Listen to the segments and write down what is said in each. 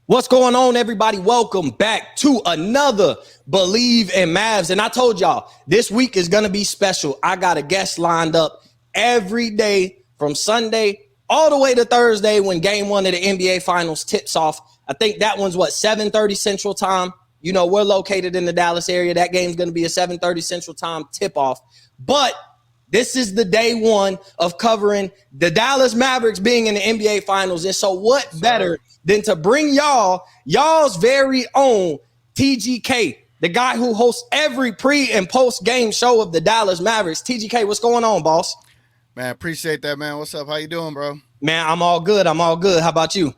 What's going on, everybody? Welcome back to another Bleav in Mavs. And I told y'all, this week is going to be special. I got a guest lined up every day from Sunday all the way to Thursday when game one of the NBA Finals tips off. I think that one's 7:30 Central Time. You know, we're located in the Dallas area. That game's going to be a 7:30 Central Time tip-off. But this is the day one of covering the Dallas Mavericks being in the NBA Finals. And so what better than to bring y'all's very own TGK, the guy who hosts every pre- and post-game show of the Dallas Mavericks. TGK, what's going on, boss? Man, appreciate that, man. What's up? How you doing, bro? Man, I'm all good. How about you?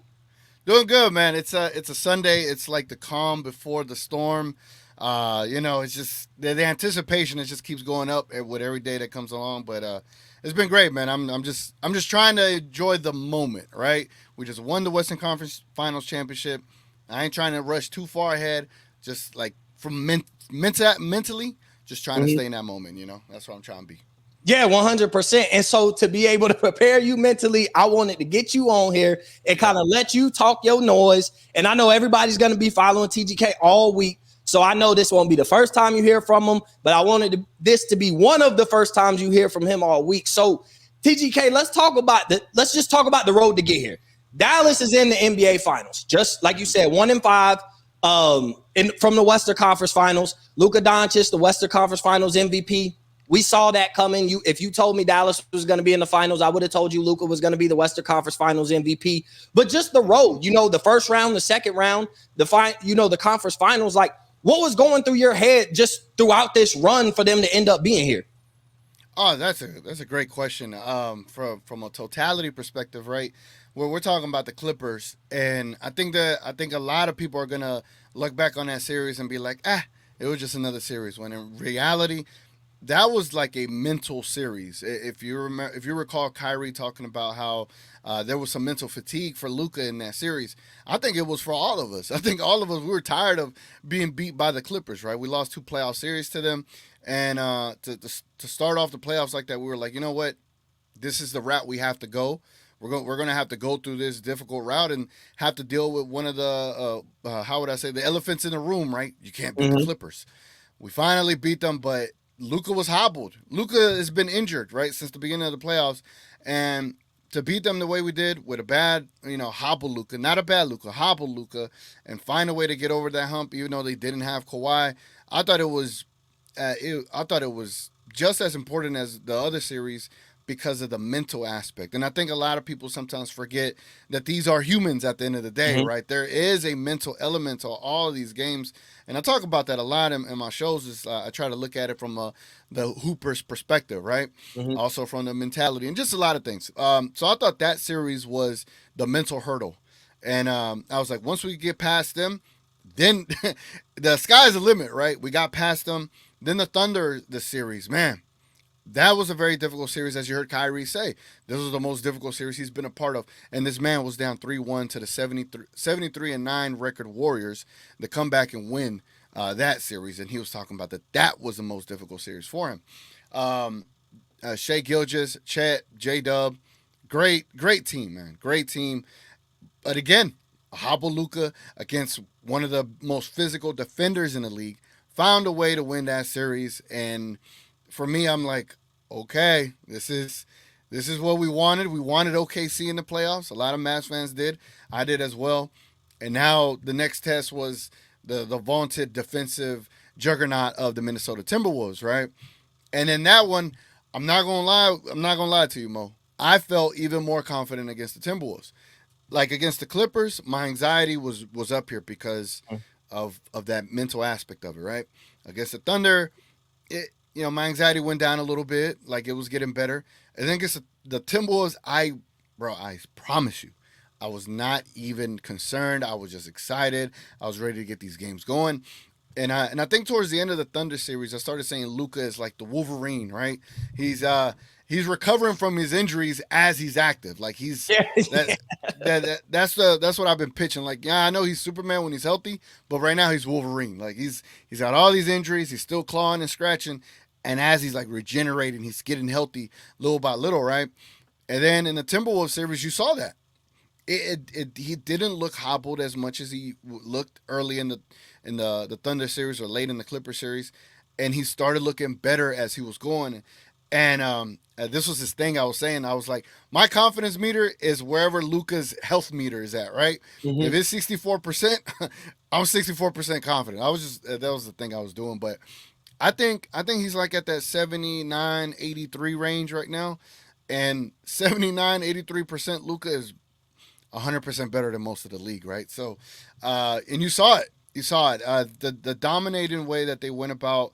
Doing good, man. It's a Sunday. It's like the calm before the storm. It's just the anticipation. It just keeps going up with every day that comes along. But it's been great, man. I'm just trying to enjoy the moment, right? We just won the Western Conference Finals championship. I ain't trying to rush too far ahead. Just like from mentally, just trying to stay in that moment. You know, that's what I'm trying to be. Yeah, 100%. And so to be able to prepare you mentally, I wanted to get you on here and kind of let you talk your noise. And I know everybody's going to be following TGK all week. So I know this won't be the first time you hear from him, but I wanted this to be one of the first times you hear from him all week. So TGK, let's just talk about the road to get here. Dallas is in the NBA Finals, just like you said, 1-5 from the Western Conference Finals. Luka Doncic, the Western Conference Finals MVP. We saw that coming. If you told me Dallas was going to be in the finals, I would have told you Luka was going to be the Western Conference Finals MVP. But just the road, the first round, the second round, the conference finals, like what was going through your head just throughout this run for them to end up being here? Oh, that's a great question. From a totality perspective, right? Where we're talking about the Clippers, and I think a lot of people are gonna look back on that series and be like, it was just another series. When in reality, that was like a mental series. If you recall Kyrie talking about how there was some mental fatigue for Luka in that series, I think it was for all of us. I think all of us, we were tired of being beat by the Clippers, right? We lost 2 playoff series to them, and to start off the playoffs like that, we were like, you know what, this is the route we have to go. We're going to have to go through this difficult route and have to deal with one of the the elephants in the room, right? You can't beat the Clippers. We finally beat them, but Luka was hobbled. Luka has been injured, right, since the beginning of the playoffs. And to beat them the way we did with a bad, hobble Luka, not a bad Luka, hobble Luka, and find a way to get over that hump, even though they didn't have Kawhi, I thought it was just as important as the other series because of the mental aspect. And I think a lot of people sometimes forget that these are humans at the end of the day, right? There is a mental element to all of these games. And I talk about that a lot in my shows. I try to look at it from the hooper's perspective, right? Also from the mentality and just a lot of things. So I thought that series was the mental hurdle. And I was like, once we get past them, then the sky's the limit, right? We got past them. Then the Thunder, the series, man. That was a very difficult series, as you heard Kyrie say. This was the most difficult series he's been a part of. And this man was down 3-1 to the 73-9 record Warriors to come back and win that series. And he was talking about that was the most difficult series for him. Shai Gilgeous, Chet, J-Dub, great team, man. Great team. But again, hobble Luka against one of the most physical defenders in the league. Found a way to win that series. And for me, I'm like, okay, this is what we wanted. We wanted OKC in the playoffs. A lot of Mavs fans did. I did as well. And now the next test was the vaunted defensive juggernaut of the Minnesota Timberwolves, right? And in that one, I'm not gonna lie to you, Mo. I felt even more confident against the Timberwolves. Like against the Clippers, my anxiety was up here because of that mental aspect of it, right? Against the Thunder, my anxiety went down a little bit, like it was getting better. And then against the Timberwolves, I promise you, I was not even concerned. I was just excited. I was ready to get these games going. And I think towards the end of the Thunder series, I started saying Luka is like the Wolverine, right? He's recovering from his injuries as he's active. Like that's what I've been pitching. Like, yeah, I know he's Superman when he's healthy, but right now he's Wolverine. Like he's got all these injuries, he's still clawing and scratching, and as he's like regenerating, he's getting healthy little by little, right? And then in the Timberwolves series, you saw that. he didn't look hobbled as much as he looked early in the Thunder series or late in the Clipper series, and he started looking better as he was going. And this was his thing. I was saying, I was like, my confidence meter is wherever Luka's health meter is at, right? If it's 64%, I'm 64% confident. I was just that was the thing I was doing, but I think he's like at that 79, 83 range right now, and 79, 83% Luka is 100% better than most of the league, right? So, and you saw it. You saw it. The dominating way that they went about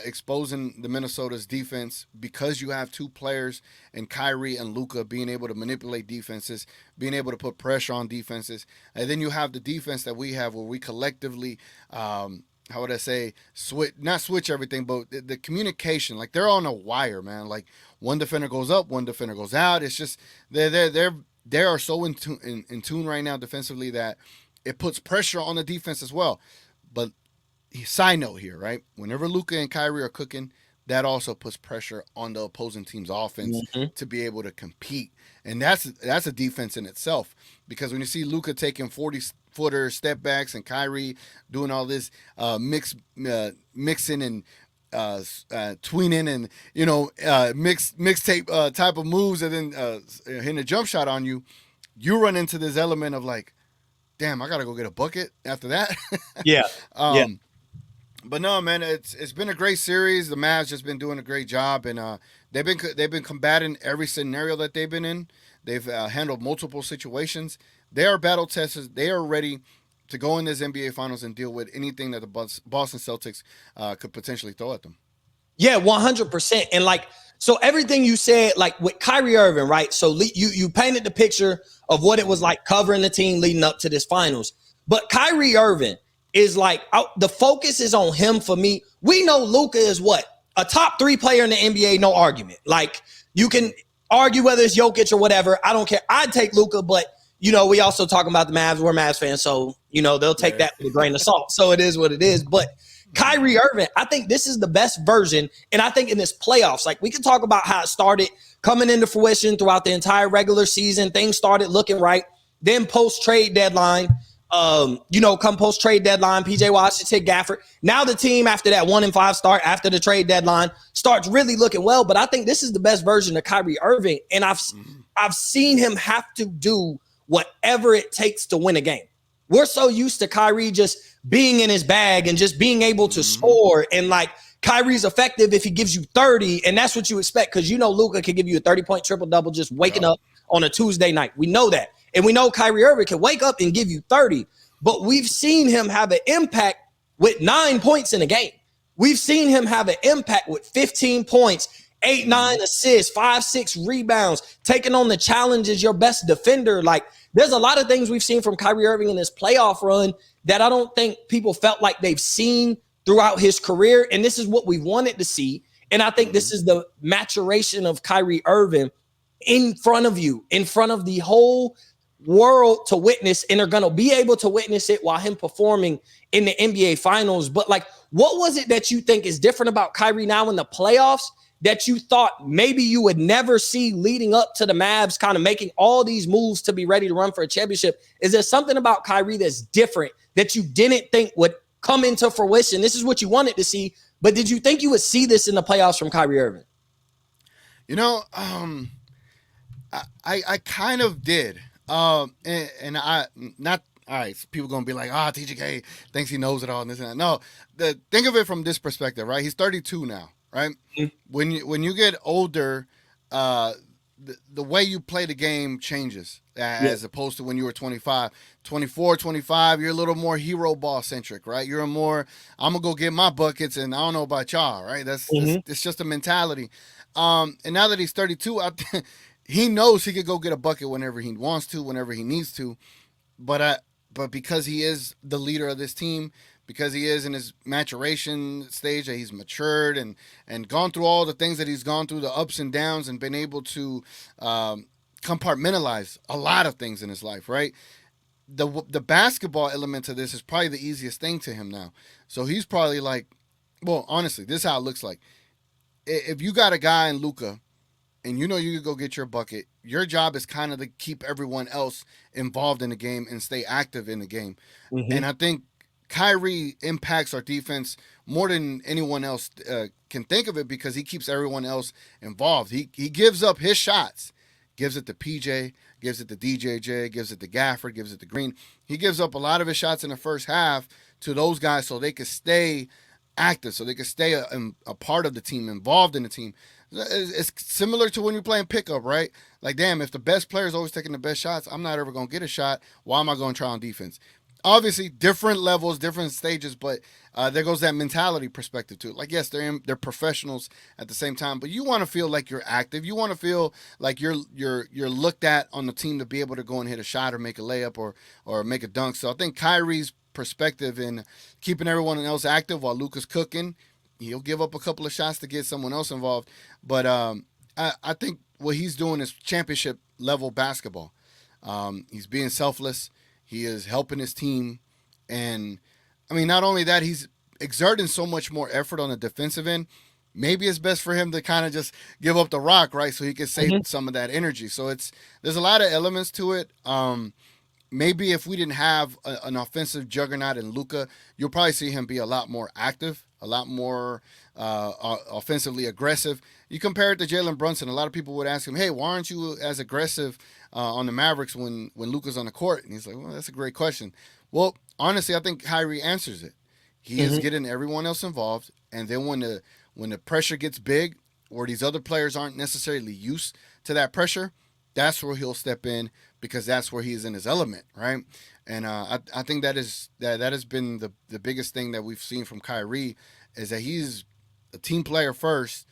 exposing the Minnesota's defense, because you have two players in Kyrie and Luka being able to manipulate defenses, being able to put pressure on defenses, and then you have the defense that we have where we collectively, how would I say, not switch everything, but the communication, like they're on a wire, man. Like one defender goes up, one defender goes out. It's just they are so in tune right now defensively that it puts pressure on the defense as well. But side note here, right? Whenever Luka and Kyrie are cooking, that also puts pressure on the opposing team's offense to be able to compete. And that's a defense in itself. Because when you see Luka taking 40-footer step backs and Kyrie doing all this mixing and tweening and mixtape type of moves, and then hitting a jump shot on you, you run into this element of like, damn, I gotta go get a bucket after that. Yeah. But no, man, it's been a great series. The Mavs just been doing a great job, and they've been combating every scenario that they've been in. They've handled multiple situations. They are battle testers. They are ready to go in this NBA Finals and deal with anything that the Boston Celtics could potentially throw at them. Yeah, 100%. And like, so everything you said, like with Kyrie Irving, right? So you painted the picture of what it was like covering the team leading up to this finals. But Kyrie Irving is like, the focus is on him for me. We know Luka is what? A top 3 player in the NBA, no argument. Like, you can argue whether it's Jokic or whatever. I don't care. I'd take Luka, but, we also talking about the Mavs. We're Mavs fans, so, they'll take that with a grain of salt. So it is what it is. But Kyrie Irving, I think this is the best version. And I think in this playoffs, like we can talk about how it started coming into fruition throughout the entire regular season. Things started looking right. Then post-trade deadline, come post-trade deadline, PJ Washington, Gafford. Now the team after that 1-5 start, after the trade deadline, starts really looking well. But I think this is the best version of Kyrie Irving. And I've seen him have to do whatever it takes to win a game. We're so used to Kyrie just being in his bag and just being able to score. And like Kyrie's effective if he gives you 30, and that's what you expect because Luka can give you a 30-point triple-double just waking up on a Tuesday night. We know that. And we know Kyrie Irving can wake up and give you 30. But we've seen him have an impact with 9 points in a game. We've seen him have an impact with 15 points, 8, 9 assists, 5, 6 rebounds, taking on the challenge as your best defender. Like, there's a lot of things we've seen from Kyrie Irving in this playoff run that I don't think people felt like they've seen throughout his career. And this is what we wanted to see. And I think this is the maturation of Kyrie Irving in front of you, in front of the whole world to witness, and they're going to be able to witness it while him performing in the NBA Finals. But like, what was it that you think is different about Kyrie now in the playoffs that you thought maybe you would never see leading up to the Mavs kind of making all these moves to be ready to run for a championship? Is there something about Kyrie that's different that you didn't think would come into fruition? This is what you wanted to see, but did you think you would see this in the playoffs from Kyrie Irving? I kind of did. And I not all right. So people gonna be like, TGK thinks he knows it all and this and that. No, think of it from this perspective, right? He's 32 now, right? Mm-hmm. When you get older, the way you play the game changes as opposed to when you were 25, 24, 25. You're a little more hero ball centric, right? You're more, I'm gonna go get my buckets, and I don't know about y'all, right? That's it's just a mentality. And now that he's 32, he knows he could go get a bucket whenever he wants to, whenever he needs to. But because he is the leader of this team, because he is in his maturation stage, that he's matured and gone through all the things that he's gone through, the ups and downs, and been able to compartmentalize a lot of things in his life, right? The basketball element to this is probably the easiest thing to him now. So he's probably like, well, honestly, this is how it looks like. If you got a guy in Luka and you know you could go get your bucket, your job is kind of to keep everyone else involved in the game and stay active in the game. Mm-hmm. And I think Kyrie impacts our defense more than anyone else can think of it because he keeps everyone else involved. He gives up his shots, gives it to PJ, gives it to DJJ, gives it to Gafford, gives it to Green. He gives up a lot of his shots in the first half to those guys so they could stay active, so they could stay a part of the team, involved in the team. It's similar to when you're playing pickup, right? Like, damn, if the best player is always taking the best shots, I'm not ever going to get a shot. Why am I going to try on defense? Obviously, different levels, different stages, but there goes that mentality perspective too. Like, yes, they're professionals at the same time, but you want to feel like you're active. You want to feel like you're looked at on the team to be able to go and hit a shot or make a layup or make a dunk. So I think Kyrie's perspective in keeping everyone else active while Luka's cooking, he'll give up a couple of shots to get someone else involved. But I think what he's doing is championship level basketball. He's being selfless. He is helping his team. And, I mean, not only that, he's exerting so much more effort on the defensive end. Maybe it's best for him to kind of just give up the rock, right, so he can save some of that energy. So there's a lot of elements to it. Maybe if we didn't have an offensive juggernaut in Luka, you'll probably see him be a lot more active, a lot more offensively aggressive. You compare it to Jalen Brunson, a lot of people would ask him, hey, why aren't you as aggressive on the Mavericks when Luka's on the court? And he's like, well, that's a great question. Well, honestly, I think Kyrie answers it. He is getting everyone else involved, and then when the pressure gets big, or these other players aren't necessarily used to that pressure, that's where he'll step in because that's where he's in his element, right? And I think that has been the biggest thing that we've seen from Kyrie is that he's a team player first.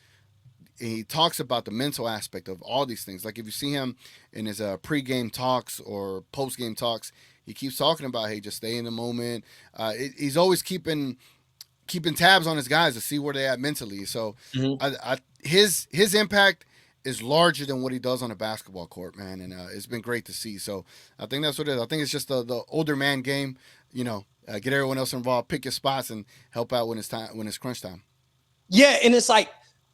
He talks about the mental aspect of all these things. Like if you see him in his pre-game talks or post-game talks, he keeps talking about, hey, just stay in the moment. He's always keeping tabs on his guys to see where they're at mentally. So his impact is larger than what he does on a basketball court, man, and it's been great to see. So I think that's what it is. I think it's just the older man game, get everyone else involved, pick your spots, and help out when it's crunch time. Yeah, and it's like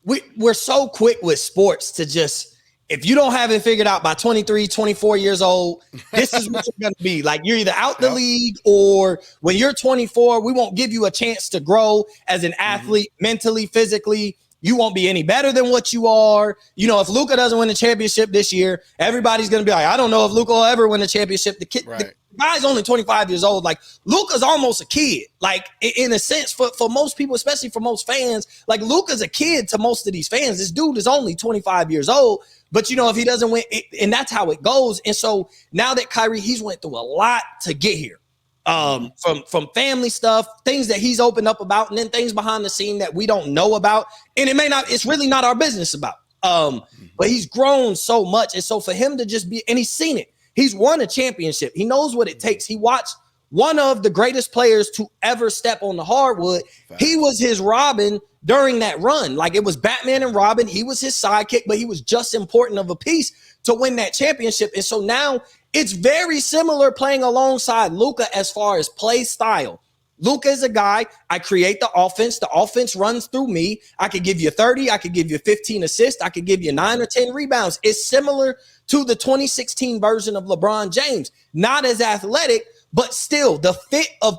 we're so quick with sports to just, if you don't have it figured out by 23, 24 years old, this is what you're going to be. Like, you're either out the league, or when you're 24, we won't give you a chance to grow as an athlete, mentally, physically. You won't be any better than what you are. If Luka doesn't win the championship this year, everybody's going to be like, I don't know if Luka will ever win the championship. The guy's only 25 years old. Like, Luka's almost a kid. Like, in a sense, for most people, especially for most fans, like, Luka's a kid to most of these fans. This dude is only 25 years old. But, if he doesn't win, and that's how it goes. And so now that Kyrie, he's went through a lot to get here. From family stuff, things that he's opened up about, and then things behind the scene that we don't know about. And it's really not our business about. But he's grown so much. And so for him to just be, and he's seen it, he's won a championship. He knows what it takes. He watched one of the greatest players to ever step on the hardwood. He was his Robin during that run. Like, it was Batman and Robin. He was his sidekick, but he was just important of a piece to win that championship. And so now it's very similar playing alongside Luka as far as play style. Luka is a guy, I create the offense. The offense runs through me. I could give you 30. I could give you 15 assists. I could give you 9 or 10 rebounds. It's similar to the 2016 version of LeBron James. Not as athletic, but still the fit of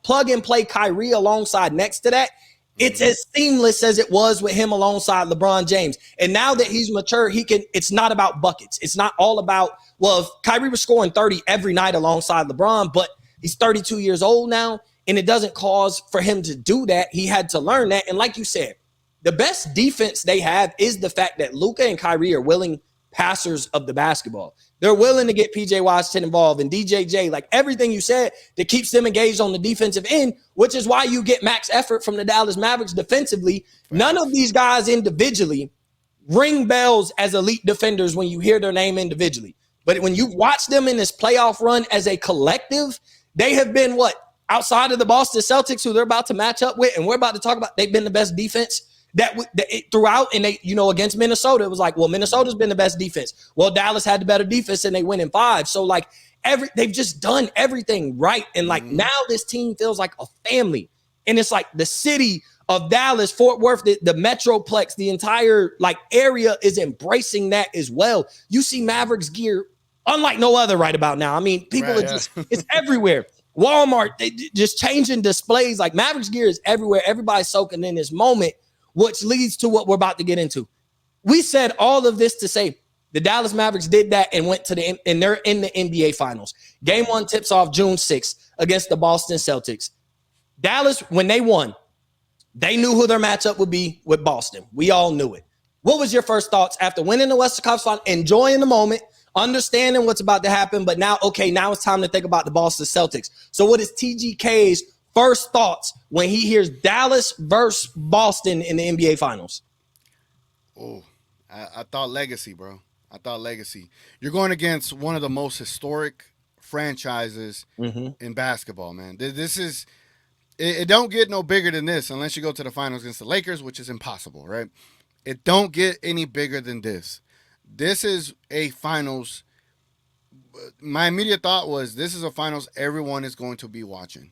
plug and play Kyrie alongside next to that. It's as seamless as it was with him alongside LeBron James. And now that he's mature, it's not about buckets. It's not all about, well, if Kyrie was scoring 30 every night alongside LeBron, but he's 32 years old now, and it doesn't cause for him to do that. He had to learn that. And like you said, the best defense they have is the fact that Luka and Kyrie are willing passers of the basketball. They're willing to get PJ Washington involved and DJJ, like everything you said that keeps them engaged on the defensive end, which is why you get max effort from the Dallas Mavericks defensively. None of these guys individually ring bells as elite defenders when you hear their name individually. But when you watch them in this playoff run as a collective, they have been outside of the Boston Celtics, who they're about to match up with, and we're about to talk about, they've been the best defense that throughout. And they, against Minnesota, it was like, well, Minnesota's been the best defense. Well, Dallas had the better defense and they win in 5. So they've just done everything right. And now this team feels like a family. And it's like the city of Dallas, Fort Worth, the Metroplex, the entire like area is embracing that as well. You see Mavericks gear unlike no other right about now. I mean, people are just, it's everywhere. Walmart, they just changing displays. Like Mavericks gear is everywhere. Everybody's soaking in this moment, which leads to what we're about to get into. We said all of this to say the Dallas Mavericks did that and went to and they're in the NBA Finals. Game 1 tips off June 6th against the Boston Celtics. Dallas, when they won, they knew who their matchup would be with Boston. We all knew it. What was your first thoughts after winning the Western Conference Final, enjoying the moment, understanding what's about to happen, but now it's time to think about the Boston Celtics. So what is TGK's first thoughts when he hears Dallas versus Boston in the NBA Finals? Oh, I thought legacy, bro. I thought legacy. You're going against one of the most historic franchises in basketball, man. This is it don't get no bigger than this unless you go to the finals against the Lakers, which is impossible, right? It don't get any bigger than this. This is a finals. My immediate thought was this is a finals everyone is going to be watching.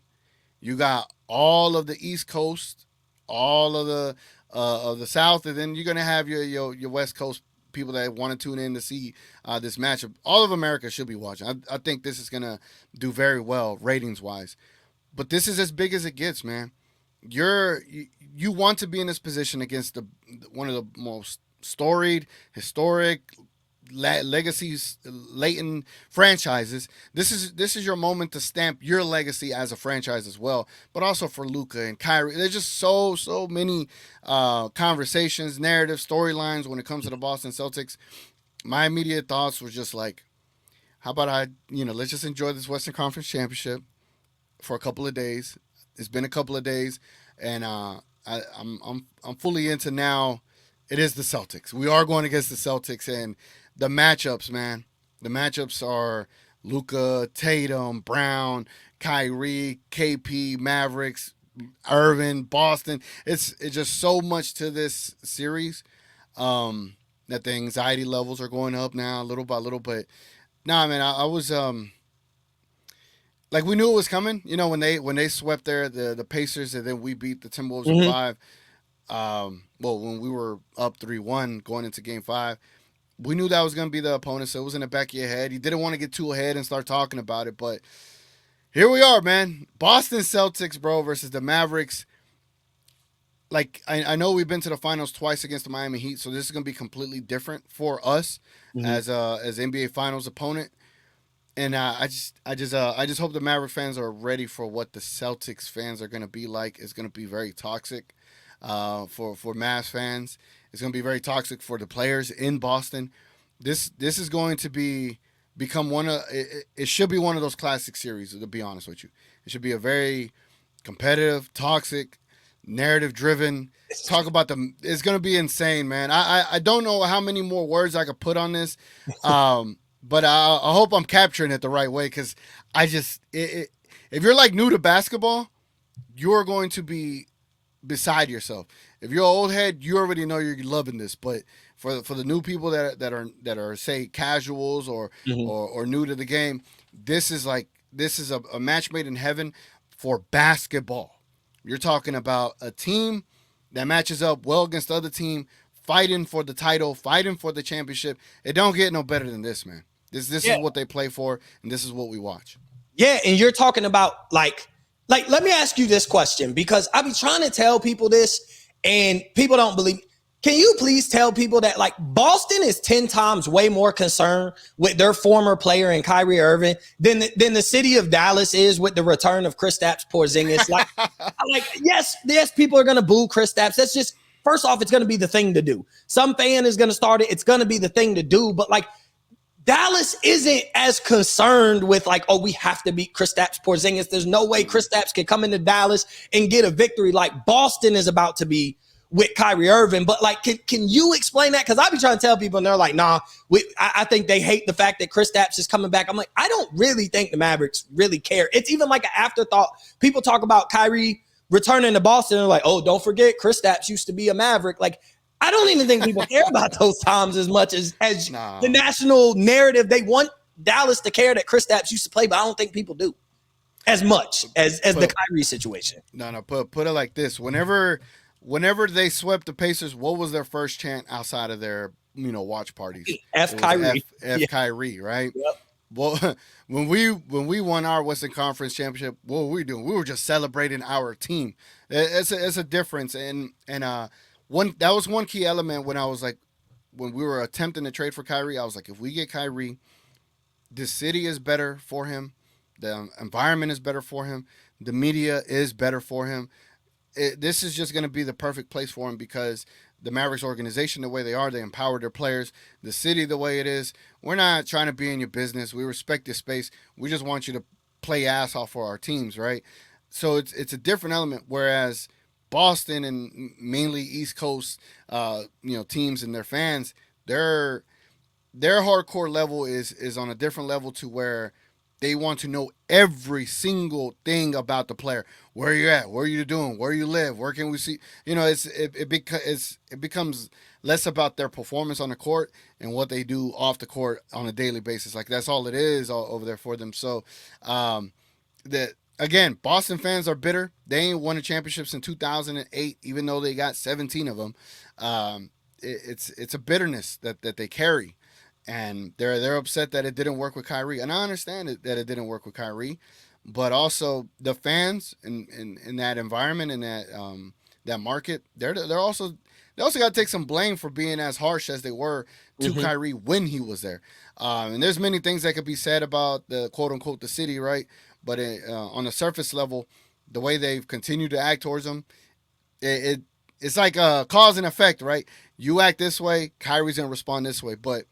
You got all of the East Coast, all of the South, and then you're gonna have your West Coast people that want to tune in to see this matchup. All of America should be watching. I think this is gonna do very well ratings wise. But this is as big as it gets, man. You want to be in this position against one of the most storied, historic, legacies, latent franchises. This is your moment to stamp your legacy as a franchise as well, but also for Luka and Kyrie. There's just so many conversations, narrative, storylines when it comes to the Boston Celtics. My immediate thoughts were just like, how about let's just enjoy this Western Conference Championship for a couple of days. It's been a couple of days, and I'm fully into now. It is the Celtics. We are going against the Celtics, and the matchups, man. The matchups are Luka, Tatum, Brown, Kyrie, KP, Mavericks, Irvin, Boston. It's just so much to this series that the anxiety levels are going up now little by little. But nah, man, I was like we knew it was coming. You know, when they swept the Pacers and then we beat the Timberwolves in 5. Well, when we were up 3-1 going into Game 5, we knew that was going to be the opponent, so it was in the back of your head. You didn't want to get too ahead and start talking about it, but here we are, man. Boston Celtics, bro, versus the Mavericks. Like, I know we've been to the finals twice against the Miami Heat, so this is going to be completely different for us as NBA Finals opponent. And I just hope the Maverick fans are ready for what the Celtics fans are going to be like. It's going to be very toxic for Mavs fans. It's going to be very toxic for the players in Boston. This is going to become one of it should be one of those classic series, to be honest with you. It should be a very competitive, toxic, narrative driven. Talk about it's going to be insane, man. I don't know how many more words I could put on this. But I hope I'm capturing it the right way, because if you're like new to basketball, you're going to be beside yourself. If you're an old head, you already know you're loving this. But for the new people that are say casuals or new to the game, this is a match made in heaven for basketball. You're talking about a team that matches up well against the other team, fighting for the title, fighting for the championship. It don't get no better than this, man. This is what they play for, and this is what we watch. Yeah, and you're talking about like let me ask you this question, because I be trying to tell people this, and people don't believe. Can you please tell people that like Boston is 10 times way more concerned with their former player in Kyrie Irving than the city of Dallas is with the return of Kristaps Porzingis? Like yes, people are gonna boo Kristaps. That's just, first off, it's gonna be the thing to do. Some fan is gonna start it. It's gonna be the thing to do. But like, Dallas isn't as concerned with like, oh, we have to beat Kristaps Porzingis. There's no way Kristaps can come into Dallas and get a victory like Boston is about to be with Kyrie Irving. But like, can you explain that? Because I be trying to tell people, and they're like, nah, I think they hate the fact that Kristaps is coming back. I'm like, I don't really think the Mavericks really care. It's even like an afterthought. People talk about Kyrie returning to Boston. They're like, oh, don't forget Kristaps used to be a Maverick. Like, I don't even think people care about those times as much as the national narrative. They want Dallas to care that Kristaps used to play, but I don't think people do as much as the Kyrie situation. No, put it like this. Whenever whenever they swept the Pacers, what was their first chant outside of their watch parties? F It was Kyrie. F Yeah. Kyrie, right? Yep. Well, when we won our Western Conference championship, what were we doing? We were just celebrating our team. It's a difference, and one that was one key element when I was like when we were attempting to trade for Kyrie. I was like, if we get Kyrie, the city is better for him, the environment is better for him, the media is better for him. This is just going to be the perfect place for him because the Mavericks organization, the way they are, they empower their players. The city, the way it is, we're not trying to be in your business. We respect your space. We just want you to play ass off for our teams, right? So it's a different element. Whereas Boston and mainly East Coast, teams and their fans, their their hardcore level is on a different level to where they want to know every single thing about the player. Where you at? Where you doing? Where you live? Where can we see? It becomes less about their performance on the court and what they do off the court on a daily basis. Like that's all it is all over there for them. So, that again, Boston fans are bitter. They ain't won a championship since 2008, even though they got 17 of them. It's a bitterness that they carry, and they're upset that it didn't work with Kyrie. And I understand that it didn't work with Kyrie, but also the fans in that environment in that market, they also got to take some blame for being as harsh as they were to Hmm. Kyrie when he was there. And there's many things that could be said about the quote unquote the city, right? But on the surface level, the way they've continued to act towards him, it it's like a cause and effect, right? You act this way, Kyrie's gonna respond this way. But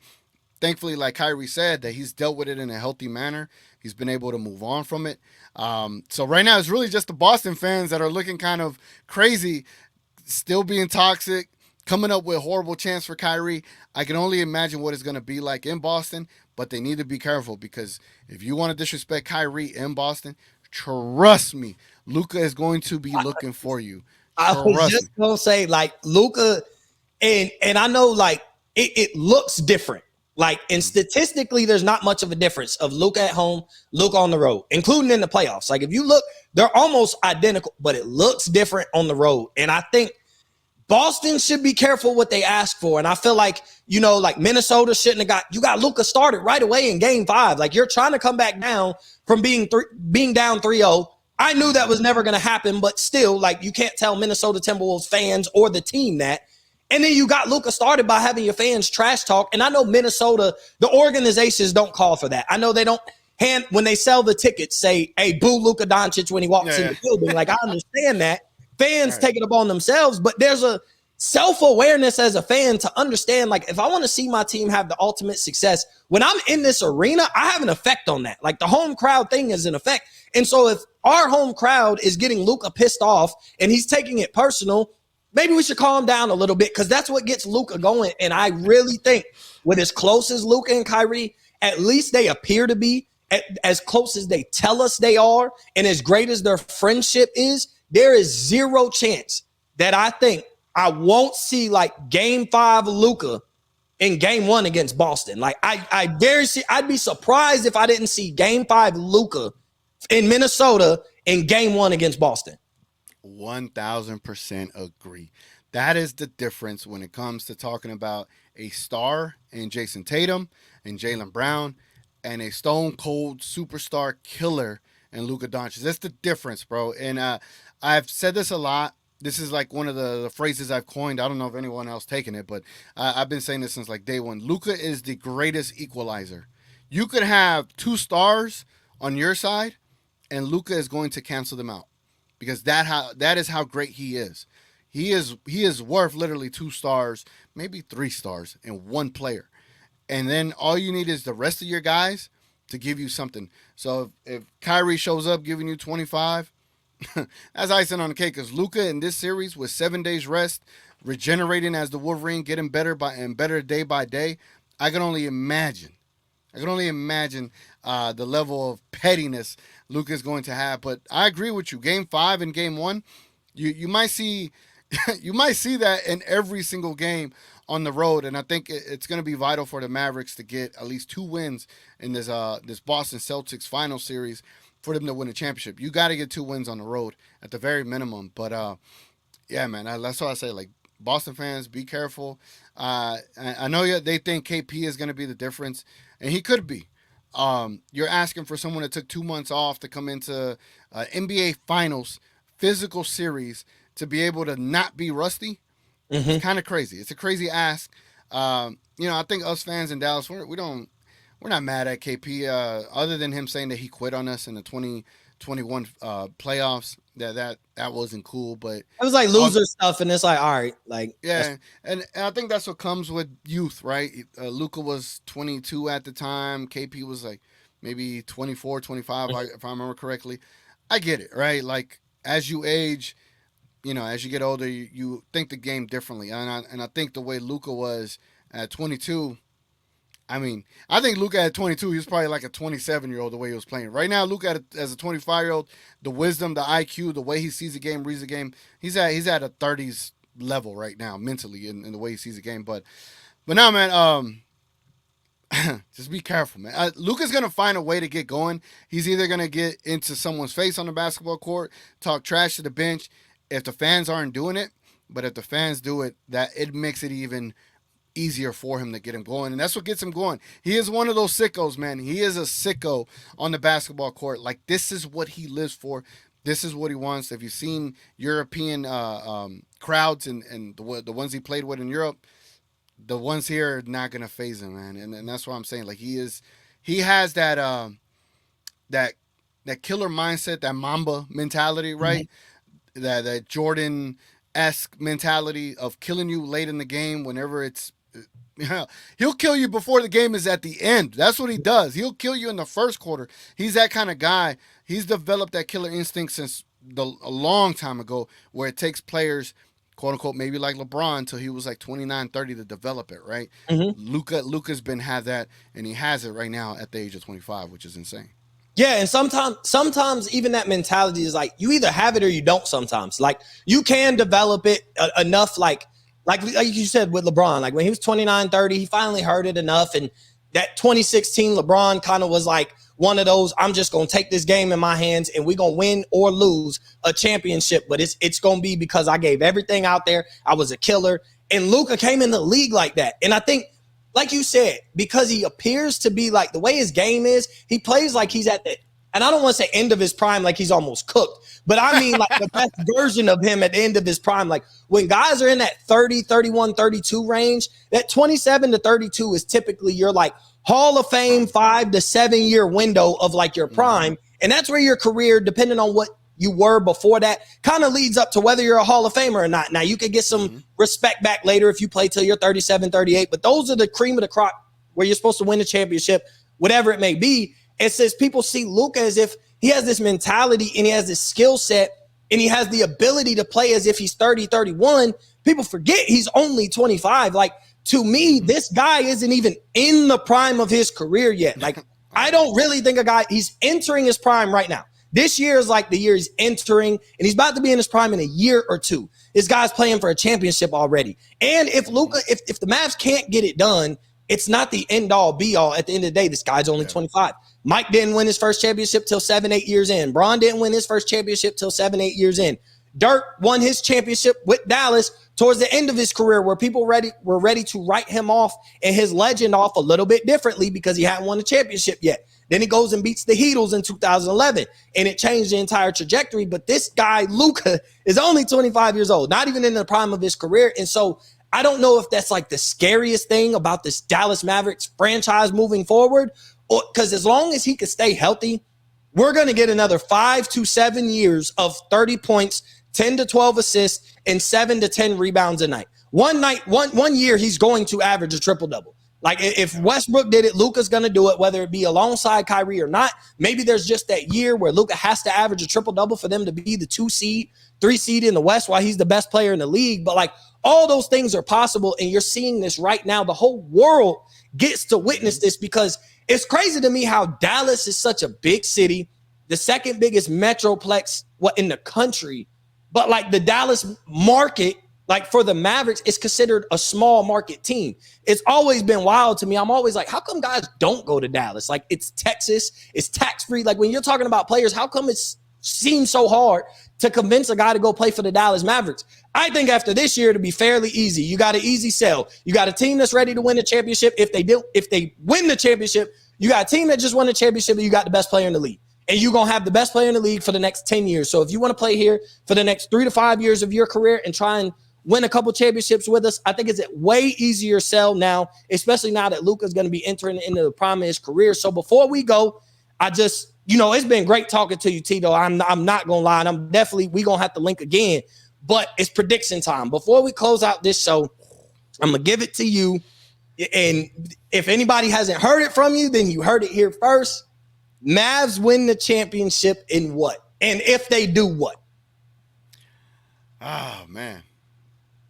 thankfully, like Kyrie said, that he's dealt with it in a healthy manner. He's been able to move on from it. So right now, it's really just the Boston fans that are looking kind of crazy, still being toxic, coming up with horrible chants for Kyrie. I can only imagine what it's going to be like in Boston, but they need to be careful because if you want to disrespect Kyrie in Boston, trust me, Luka is going to be looking for you. I was Trust just me. gonna say, like Luca, and I know like it looks different. Like, and statistically, there's not much of a difference of Luca at home, Luca on the road, including in the playoffs. Like, if you look, they're almost identical, but it looks different on the road. And I think Boston should be careful what they ask for. And I feel like, like Minnesota shouldn't have got, you got Luca started right away in game 5. Like, you're trying to come back down from being down 3-0. I knew that was never going to happen, but still, like, you can't tell Minnesota Timberwolves fans or the team that. And then you got Luca started by having your fans trash talk. And I know Minnesota, the organizations don't call for that. I know they don't when they sell the tickets, say, hey, boo Luka Doncic when he walks in Yeah. the building. Like, I understand that. All Fans right. take it upon themselves, but there's a self-awareness as a fan to understand, like, if I want to see my team have the ultimate success, when I'm in this arena, I have an effect on that. Like, the home crowd thing is an effect. And so if our home crowd is getting Luka pissed off and he's taking it personal, maybe we should calm down a little bit because that's what gets Luka going. And I really think with as close as Luka and Kyrie, at least they appear to be, as close as they tell us they are, and as great as their friendship is, there is zero chance that I think I won't see like game 5 Luka in game 1 against Boston. Like I dare see, I'd be surprised if I didn't see game 5 Luka in Minnesota in game 1 against Boston. 1000% agree. That is the difference when it comes to talking about a star in Jason Tatum and Jalen Brown and a stone cold superstar killer in Luka Doncic. That's the difference, bro. And I've said this a lot. This is like one of the phrases I've coined. I don't know if anyone else taken it, but I've been saying this since like day one. Luka is the greatest equalizer. You could have two stars on your side, and Luka is going to cancel them out because that is how great he is. He is worth literally two stars, maybe three stars in one player, and then all you need is the rest of your guys to give you something. So if Kyrie shows up giving you 25, that's icing on the cake. Because Luka in this series with 7 days rest, regenerating as the Wolverine, getting better and better day by day, I can only imagine. I can only imagine the level of pettiness Luka is going to have. But I agree with you. Game 5 and Game 1, you might see you might see that in every single game on the road, and I think it's going to be vital for the Mavericks to get at least 2 wins in this Boston Celtics final series for them to win a championship. You got to get 2 wins on the road at the very minimum. But Yeah, man. That's why I say, like, Boston fans, be careful. I know they think KP is going to be the difference, and he could be. You're asking for someone that took 2 months off to come into NBA Finals physical series to be able to not be rusty. It's Mm-hmm. kind of crazy. It's a crazy ask. I think us fans in Dallas, we're not mad at KP. Other than him saying that he quit on us in the 2021 playoffs, that wasn't cool. But It was like uh, loser stuff, and it's like, all right, like that's yeah, and I think that's what comes with youth, right? Luca was 22 at the time. KP was like maybe 24, 25, if I remember correctly. I get it, right? Like, as you age, as you get older, you think the game differently. And I think the way Luca was at 22, I mean, I think Luca at 22, he was probably like a 27-year-old the way he was playing. Right now, Luca as a 25-year-old, the wisdom, the IQ, the way he sees the game, reads the game, he's at a 30s level right now mentally in the way he sees the game. But now, man, just be careful, man. Luka's gonna find a way to get going. He's either gonna get into someone's face on the basketball court, talk trash to the bench, if the fans aren't doing it. But if the fans do it, that it makes it even easier for him to get him going. And that's what gets him going. He is one of those sickos, man. He is a sicko on the basketball court. Like, this is what he lives for. This is what he wants. If you've seen European crowds and the ones he played with in Europe, the ones here are not gonna phase him, man. And that's what I'm saying. Like, he has that that killer mindset, that Mamba mentality, right? That Jordan esque mentality of killing you late in the game whenever it's. Yeah, he'll kill you before the game is at the end. That's what he does. He'll kill you in the first quarter. He's that kind of guy. He's developed that killer instinct since a long time ago, where it takes players, quote unquote, maybe like LeBron, until he was like 29, 30 to develop it, right? mm-hmm. Luka's been had that, and he has it right now at the age of 25, which is insane. Yeah, and sometimes even that mentality is like you either have it or you don't. Sometimes, like you can develop it enough, like you said with LeBron, like when he was 29, 30, he finally heard it enough, and that 2016 LeBron kind of was like one of those, I'm just gonna take this game in my hands and we're gonna win or lose a championship, but it's gonna be because I gave everything out there. I was a killer, and Luka came in the league like that, and I think, like you said, because he appears to be like the way his game is, he plays like he's at the, and I don't want to say end of his prime, like he's almost cooked, but I mean like the best version of him at the end of his prime. Like when guys are in that 30, 31, 32 range, that 27 to 32 is typically your like Hall of Fame 5 to 7 year window of like your prime. And that's where your career, depending on what you were before that, kind of leads up to whether you're a Hall of Famer or not. Now, you could get some respect back later if you play till you're 37, 38, but those are the cream of the crop where you're supposed to win a championship, whatever it may be. It says people see Luka as if he has this mentality and he has this skill set and he has the ability to play as if he's 30, 31. People forget he's only 25. Like, to me, this guy isn't even in the prime of his career yet. Like, I don't really think he's entering his prime right now. This year is like the year he's entering, and he's about to be in his prime in a year or two. This guy's playing for a championship already. And if Luka, if the Mavs can't get it done, it's not the end all be all. At the end of the day, this guy's only 25. Mike didn't win his first championship till 7, 8 years in. Bron didn't win his first championship till 7, 8 years in. Dirk won his championship with Dallas towards the end of his career, where people were ready to write him off and his legend off a little bit differently because he hadn't won a championship yet. Then he goes and beats the Heatles in 2011, and it changed the entire trajectory. But this guy, Luka, is only 25 years old, not even in the prime of his career. And so I don't know if that's like the scariest thing about this Dallas Mavericks franchise moving forward, because as long as he can stay healthy, we're going to get another 5 to 7 years of 30 points, 10 to 12 assists, and 7 to 10 rebounds a night. One year, he's going to average a triple-double. Like, if Westbrook did it, Luka's going to do it, whether it be alongside Kyrie or not. Maybe there's just that year where Luka has to average a triple-double for them to be the 2 seed, 3 seed in the West while he's the best player in the league. But, like, all those things are possible, and you're seeing this right now. The whole world gets to witness this, because it's crazy to me how Dallas is such a big city, the second biggest metroplex in the country. But, like, the Dallas market, like for the Mavericks, is considered a small market team. It's always been wild to me. I'm always like, how come guys don't go to Dallas? Like, it's Texas, it's tax-free. Like, when you're talking about players, how come it's seems so hard to convince a guy to go play for the Dallas Mavericks. I think after this year, to be fairly easy. You got an easy sell. You got a team that's ready to win the championship. If they win the championship, you got a team that just won the championship and you got the best player in the league. And you're going to have the best player in the league for the next 10 years. So if you want to play here for the next 3 to 5 years of your career and try and win a couple championships with us, I think it's a way easier sell now, especially now that Luka's going to be entering into the prime of his career. So before we go, I just, it's been great talking to you, Tito. I'm not going to lie. And we going to have to link again. But it's prediction time. Before we close out this show, I'm going to give it to you. And if anybody hasn't heard it from you, then you heard it here first. Mavs win the championship in what? And if they do what? Oh, man.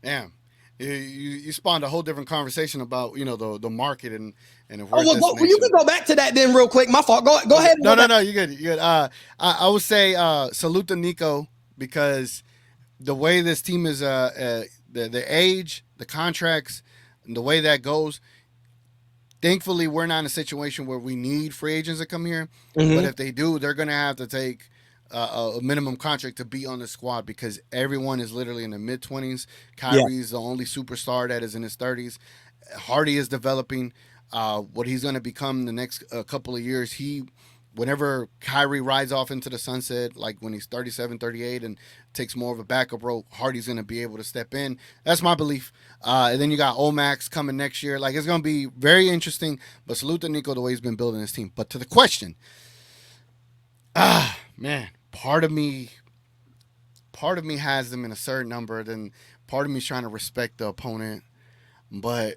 Damn. You spawned a whole different conversation about, the market and if we're you can go back to that then real quick. My fault. Go ahead. No, you're good. You're good. I would say salute to Nico because the way this team is, the age, the contracts, and the way that goes, thankfully, we're not in a situation where we need free agents to come here. Mm-hmm. But if they do, they're going to have to take a minimum contract to be on the squad because everyone is literally in the mid-20s. Kyrie's the only superstar that is in his 30s. Hardy is developing what he's going to become the next couple of years. Whenever Kyrie rides off into the sunset, like when he's 37, 38 and takes more of a backup role, Hardy's going to be able to step in. That's my belief. And then you got Omax coming next year. Like, it's going to be very interesting. But salute to Nico the way he's been building his team. But to the question, man, part of me has them in a certain number. Then part of me is trying to respect the opponent. But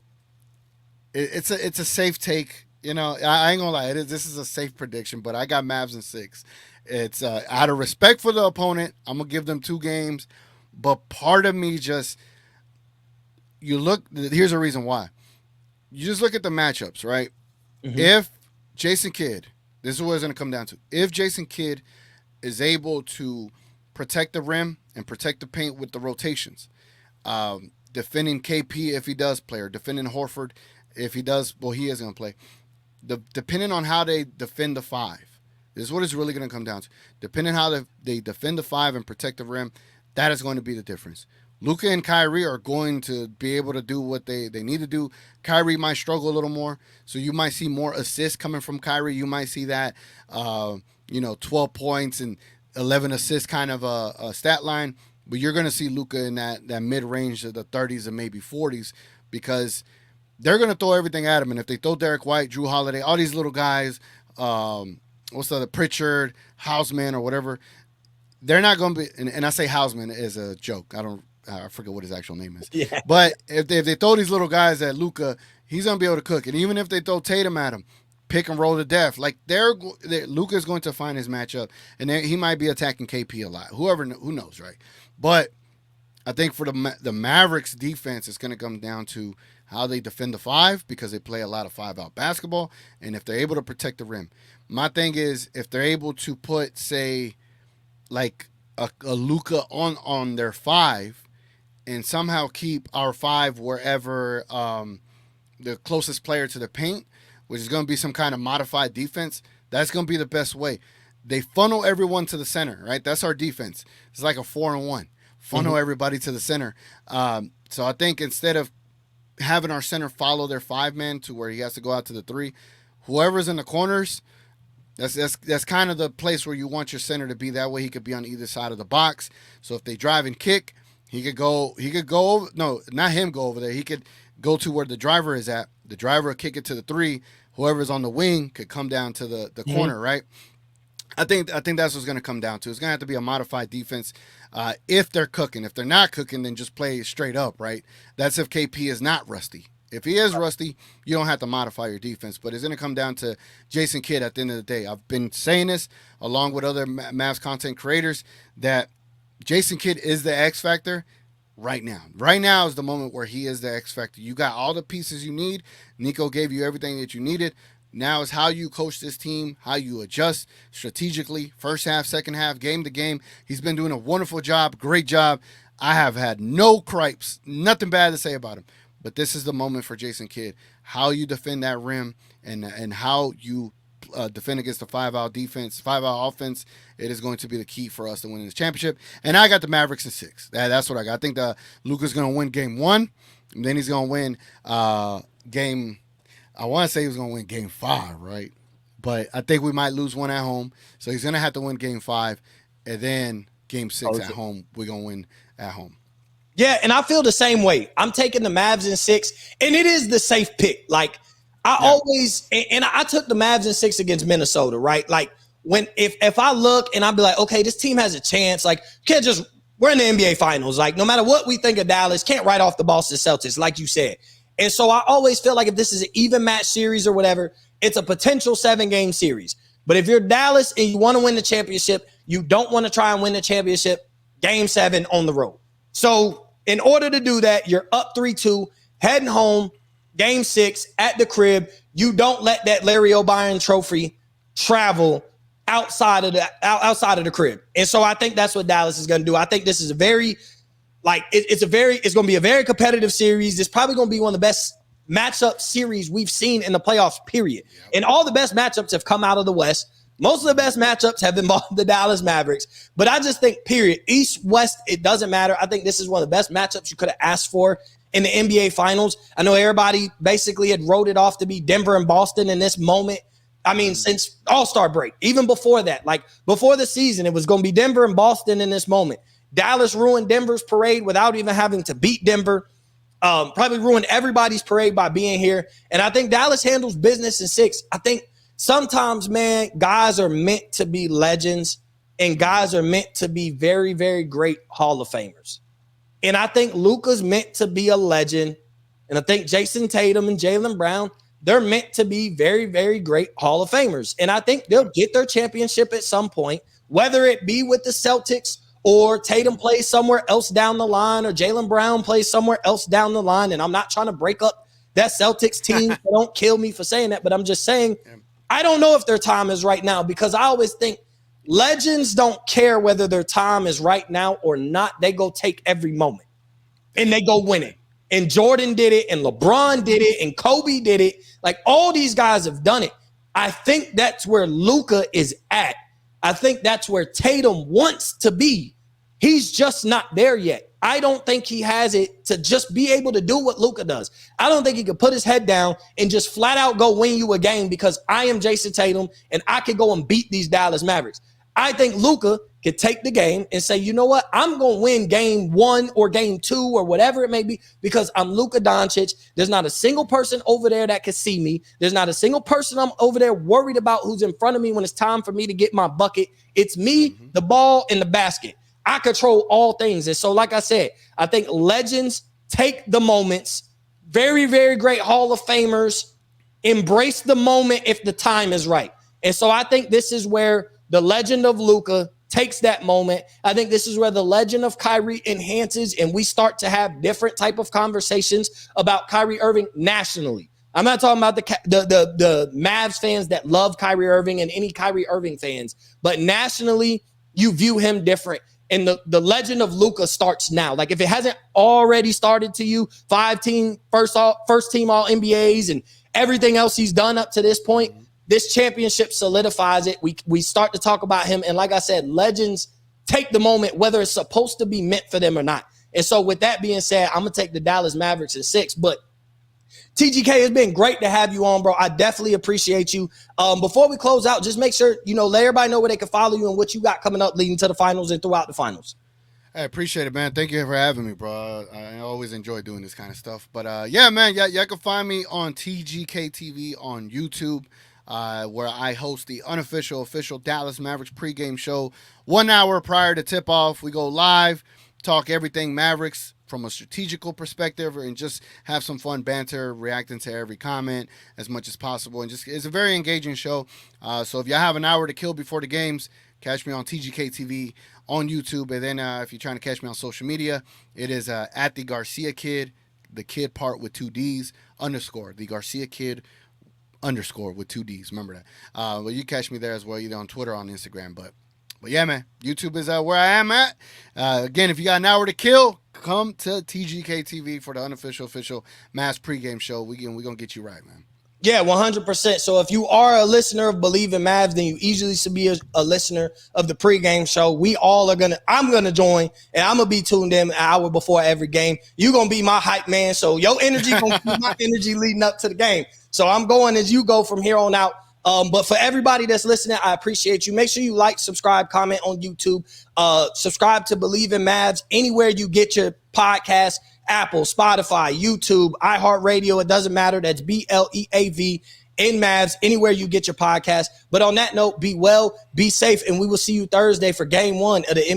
it's a safe take. I ain't gonna lie. This is a safe prediction, but I got Mavs in 6. It's out of respect for the opponent. I'm gonna give them 2 games, but part of me just here's a reason why. You just look at the matchups, right? Mm-hmm. If Jason Kidd, this is what it's gonna come down to. If Jason Kidd is able to protect the rim and protect the paint with the rotations, defending KP if he does play, or defending Horford if he does, well, he is gonna play. Depending on how they defend the 5, this is what it's really going to come down to. Depending on how they defend the 5 and protect the rim, that is going to be the difference. Luka and Kyrie are going to be able to do what they need to do. Kyrie might struggle a little more, so you might see more assists coming from Kyrie. You might see that, 12 points and 11 assists kind of a stat line, but you're going to see Luka in that mid-range of the 30s and maybe 40s because – they're going to throw everything at him. And if they throw Derek White, Drew Holiday, all these little guys, what's the other, Pritchard, Hausman, or whatever, they're not going to be, and I say Hausman as a joke. I forget what his actual name is. Yeah. But if they throw these little guys at Luka, he's going to be able to cook. And even if they throw Tatum at him, pick and roll to death, like Luka's going to find his matchup. And he might be attacking KP a lot. Who knows, right? But I think for the Mavericks defense, it's going to come down to how they defend the 5 because they play a lot of 5-out basketball, and if they're able to protect the rim. My thing is if they're able to put, say, like a Luka on their 5 and somehow keep our 5 wherever the closest player to the paint, which is going to be some kind of modified defense, that's going to be the best way. They funnel everyone to the center, right? That's our defense. It's like a 4-and-1. Funnel everybody to the center. So I think instead of having our center follow their 5-man to where he has to go out to the 3, whoever's in the corners, that's kind of the place where you want your center to be. That way he could be on either side of the box. So if they drive and kick, he could go over, no, not him go over there. He could go to where the driver is at. The driver will kick it to the 3. Whoever's on the wing could come down to the corner, right? I think that's what's going to come down to. It's going to have to be a modified defense if they're cooking. If they're not cooking, then just play straight up, right? That's if KP is not rusty. If he is rusty, you don't have to modify your defense. But it's going to come down to Jason Kidd at the end of the day. I've been saying this along with other Mavs content creators that Jason Kidd is the X factor right now. Right now is the moment where he is the X factor. You got all the pieces you need. Nico gave you everything that you needed. Now is how you coach this team, how you adjust strategically, first half, second half, game to game. He's been doing a wonderful job, great job. I have had no gripes, nothing bad to say about him. But this is the moment for Jason Kidd. How you defend that rim and how you defend against the 5-out defense, 5-out offense. It is going to be the key for us to win this championship. And I got the Mavericks in 6. That's what I got. I think Luka's going to win game 1, and then he's going to win game. I want to say he was going to win game 5, right? But I think we might lose one at home, so he's going to have to win game 5, and then game 6 at home. We're going to win at home. Yeah, and I feel the same way. I'm taking the Mavs in 6, and it is the safe pick. Like, I took the Mavs in 6 against Minnesota, right? Like, if I look and I'll be like, okay, this team has a chance. Like, we're in the NBA Finals. Like, no matter what we think of Dallas, can't write off the Boston Celtics, like you said. And so I always feel like if this is an even match series or whatever, it's a potential 7-game series. But if you're Dallas and you want to win the championship, you don't want to try and win the championship, game 7 on the road. So in order to do that, you're up 3-2, heading home, game 6 at the crib. You don't let that Larry O'Brien trophy travel outside of the crib. And so I think that's what Dallas is going to do. I think this is it's going to be a very competitive series. It's probably going to be one of the best matchup series we've seen in the playoffs, period. Yep. And all the best matchups have come out of the West. Most of the best matchups have involved the Dallas Mavericks. But I just think, period, East, West, it doesn't matter. I think this is one of the best matchups you could have asked for in the NBA Finals. I know everybody basically had wrote it off to be Denver and Boston in this moment. I mean, since All-Star break, even before that, like before the season, it was going to be Denver and Boston in this moment. Dallas ruined Denver's parade without even having to beat Denver. Probably ruined everybody's parade by being here. And I think Dallas handles business in 6. I think sometimes, man, guys are meant to be legends and guys are meant to be very, very great Hall of Famers. And I think Luka's meant to be a legend. And I think Jason Tatum and Jaylen Brown, they're meant to be very, very great Hall of Famers. And I think they'll get their championship at some point, whether it be with the Celtics or Tatum plays somewhere else down the line, or Jaylen Brown plays somewhere else down the line. And I'm not trying to break up that Celtics team. So don't kill me for saying that, but I'm just saying, I don't know if their time is right now, because I always think legends don't care whether their time is right now or not. They go take every moment and they go win it. And Jordan did it, and LeBron did it, and Kobe did it. Like, all these guys have done it. I think that's where Luka is at. I think that's where Tatum wants to be. He's just not there yet. I don't think he has it to just be able to do what Luka does. I don't think he could put his head down and just flat out go win you a game because I am Jason Tatum and I could go and beat these Dallas Mavericks. I think Luka could take the game and say, you know what? I'm going to win game 1 or game 2 or whatever it may be because I'm Luka Doncic. There's not a single person over there that can see me. There's not a single person I'm over there worried about who's in front of me when it's time for me to get my bucket. It's me, the ball, and the basket. I control all things. And so, like I said, I think legends take the moments. Very, very great Hall of Famers embrace the moment if the time is right. And so I think this is where the legend of Luka takes that moment. I think this is where the legend of Kyrie enhances and we start to have different type of conversations about Kyrie Irving nationally. I'm not talking about the Mavs fans that love Kyrie Irving and any Kyrie Irving fans, but nationally, you view him different. And the legend of Luka starts now. Like, if it hasn't already started to you, 5-team, first team all NBAs and everything else he's done up to this point, this championship solidifies it. We start to talk about him. And like I said, legends take the moment, whether it's supposed to be meant for them or not. And so with that being said, I'm going to take the Dallas Mavericks in 6. But TGK, it's been great to have you on, bro. I definitely appreciate you. Before we close out, just make sure, let everybody know where they can follow you and what you got coming up leading to the finals and throughout the finals. I appreciate it, man. Thank you for having me, bro. I always enjoy doing this kind of stuff. But, yeah, man, y'all can find me on TGK TV on YouTube, where I host the official Dallas Mavericks pregame show 1 hour prior to tip-off. We go live, talk everything Mavericks from a strategical perspective, and just have some fun banter, reacting to every comment as much as possible. And just, it's a very engaging show. So if y'all have an hour to kill before the games, catch me on TGK TV on YouTube. And then if you're trying to catch me on social media, it is at the Garcia Kid, the kid part with 2 D's, _, the Garcia Kid _ with 2 D's. Remember that. Well, you catch me there as well, either on Twitter or on Instagram. But yeah, man, YouTube is where I am at. Again, if you got an hour to kill, come to TGK TV for the official Mavs pregame show. We're going to get you right, man. Yeah, 100%. So if you are a listener of Bleav In Mavs, then you easily should be a listener of the pregame show. We all are I'm gonna join, and I'm gonna be tuned in an hour before every game. You're gonna be my hype man, so your energy gonna be my energy leading up to the game. So I'm going as you go from here on out. But for everybody that's listening, I appreciate you. Make sure you like, subscribe, comment on YouTube. Subscribe to Bleav In Mavs anywhere you get your podcast. Apple, Spotify, YouTube, iHeartRadio. It doesn't matter. That's BLEAV in Mavs, anywhere you get your podcast. But on that note, be well, be safe, and we will see you Thursday for game 1 of the NBA.